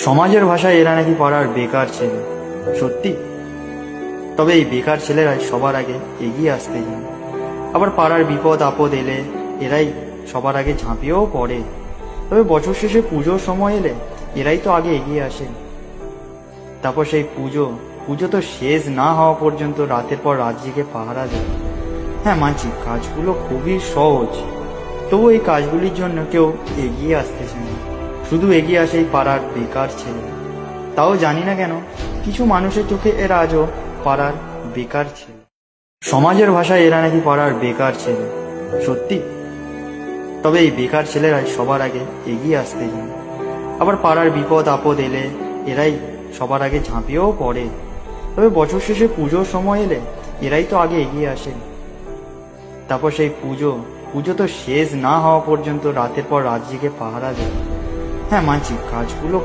সমাজের ভাষায় এরা নাকি পাড়ার বেকার ছেলে। সত্যি? তবে এই বেকার ছেলেরাই সবার আগে এগিয়ে আসতে জানে। আবার পাড়ার বিপদ আপদ এলে এরাই সবার আগে ঝাঁপিয়েও পড়ে। তবে বছর শেষে পুজোর সময় এলে এরাই তো আগে এগিয়ে আসে। তারপর সেই পুজো পুজো তো শেষ না হওয়া পর্যন্ত রাতের পর রাত জেগে পাহারা দেয়। হ্যাঁ মানছি, কাজগুলো খুবই সহজ, তবু এই কাজগুলির জন্য কেউ এগিয়ে আসতেছে না। শুধু এগিয়ে আসে এই পাড়ার বেকার ছেলে। তাও জানি না কেন কিছু মানুষের চোখে এরা আজও পাড়ার বেকার ছেলে। সমাজের ভাষায় এরা নাকি পাড়ার বেকার ছেলে। সত্যি? তবে এই বেকার ছেলেরাই সবার আগে এগিয়ে আসতে জানে। আবার পাড়ার বিপদ আপদ এলে এরাই সবার আগে ঝাঁপিয়েও পড়ে। তবে বছর শেষে পুজোর সময় এলে এরাই তো আগে এগিয়ে আসে। তারপর সেই পুজো পুজো তো শেষ না হওয়া পর্যন্ত রাতের পর রাত জেগে পাহারা দেয়। হ্যাঁ মানছি, কাজগুলো